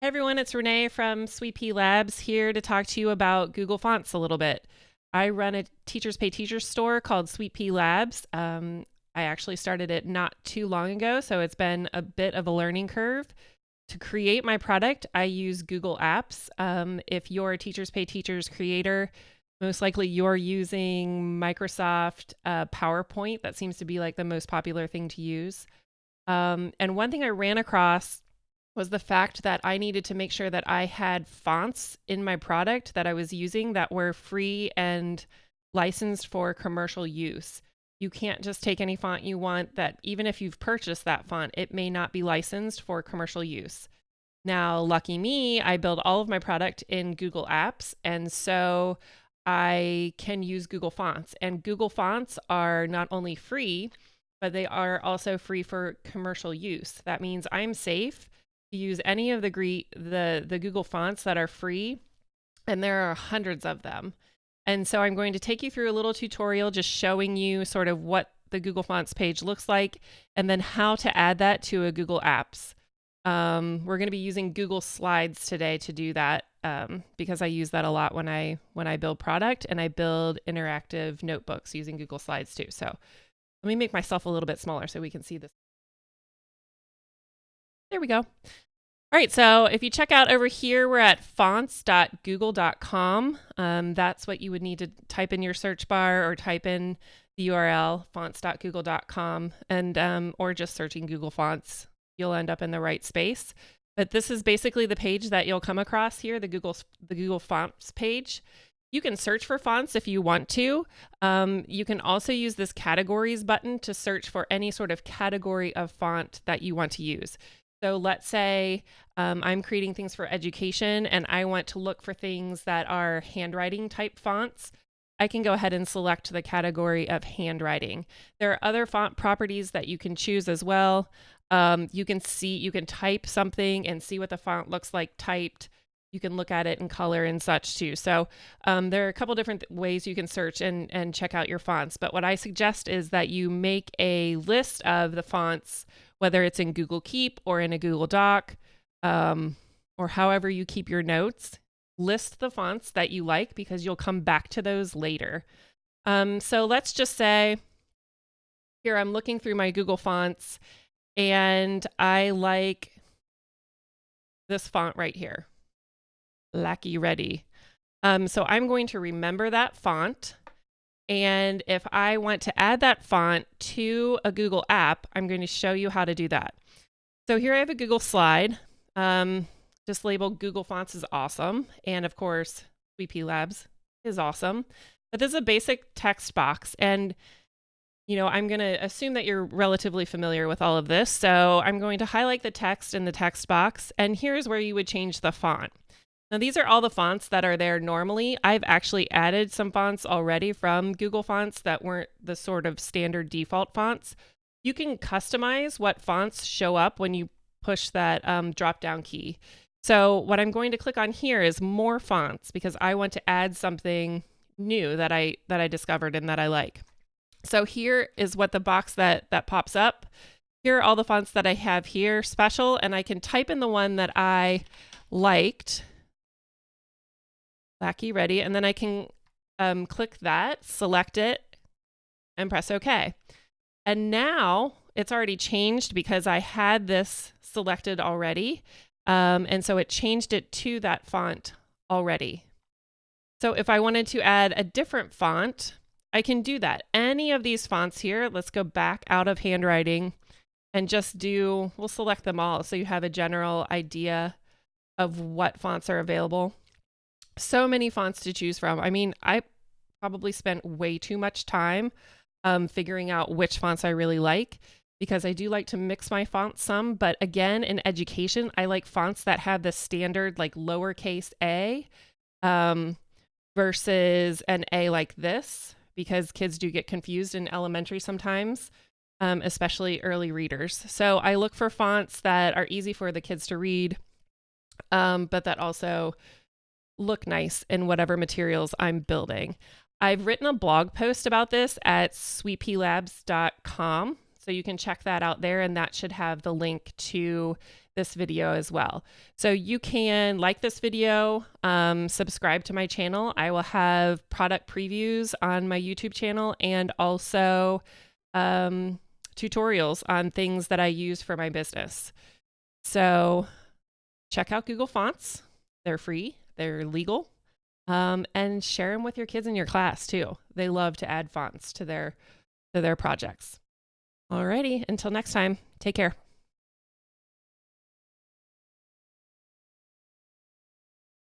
Hey everyone, it's Renee from Sweet Pea Labs here to talk to you about Google Fonts a little bit. I run a Teachers Pay Teachers store called Sweet Pea Labs. I actually started it not too long ago, so it's been a bit of a learning curve. To create my product, I use Google Apps. If you're a Teachers Pay Teachers creator, most likely you're using Microsoft PowerPoint. That seems to be like the most popular thing to use. And one thing I ran across was the fact that I needed to make sure that I had fonts in my product that I was using that were free and licensed for commercial use. You can't just take any font you want that, even if you've purchased that font, it may not be licensed for commercial use. Now, lucky me, I build all of my product in Google Apps, and so I can use Google Fonts. And Google Fonts are not only free, but they are also free for commercial use. That means I'm safe to use any of the Google fonts that are free, and there are hundreds of them. And so I'm going to take you through a little tutorial just showing you sort of what the Google Fonts page looks like and then how to add that to a Google Apps. We're going to be using Google Slides today to do that because I use that a lot when I build product, and I build interactive notebooks using Google Slides too. So let me make myself a little bit smaller so we can see this. There we go. All right, so if you check out over here, we're at fonts.google.com. That's what you would need to type in your search bar or type in the URL, fonts.google.com, and or just searching Google Fonts. You'll end up in the right space. But this is basically the page that you'll come across here, the Google Fonts page. You can search for fonts if you want to. You can also use this categories button to search for any sort of category of font that you want to use. So let's say I'm creating things for education and I want to look for things that are handwriting type fonts. I can go ahead and select the category of handwriting. There are other font properties that you can choose as well. You can type something and see what the font looks like typed. You can look at it in color and such too. So there are a couple different ways you can search and check out your fonts. But what I suggest is that you make a list of the fonts, whether it's in Google Keep or in a Google Doc, or however you keep your notes. List the fonts that you like because you'll come back to those later. So let's just say here I'm looking through my Google Fonts and I like this font right here. Lackey Ready. So I'm going to remember that font. And if I want to add that font to a Google app, I'm going to show you how to do that. So here I have a Google slide, just labeled Google Fonts is awesome. And of course, Sweet Pea Labs is awesome. But this is a basic text box. And I'm going to assume that you're relatively familiar with all of this. So I'm going to highlight the text in the text box. And here's where you would change the font. Now, these are all the fonts that are there normally. I've actually added some fonts already from Google Fonts that weren't the sort of standard default fonts. You can customize what fonts show up when you push that drop-down key. So what I'm going to click on here is More Fonts because I want to add something new that I discovered and that I like. So here is what the box that pops up. Here are all the fonts that I have here, special, and I can type in the one that I liked. Lackey Ready, and then I can click that, select it, and press OK. And now it's already changed because I had this selected already, and so it changed it to that font already. So if I wanted to add a different font, I can do that. Any of these fonts here, let's go back out of handwriting and we'll select them all so you have a general idea of what fonts are available. So many fonts to choose from. I mean, I probably spent way too much time figuring out which fonts I really like because I do like to mix my fonts some. But again, in education, I like fonts that have the standard like lowercase a versus an A like this because kids do get confused in elementary sometimes, especially early readers. So I look for fonts that are easy for the kids to read, but that also look nice in whatever materials I'm building. I've written a blog post about this at sweetpealabs.com, so you can check that out there, and that should have the link to this video as well. So you can like this video, subscribe to my channel. I will have product previews on my YouTube channel and also tutorials on things that I use for my business. So check out Google Fonts. They're free, they're legal, and share them with your kids in your class too. They love to add fonts to their projects. Alrighty, until next time, take care.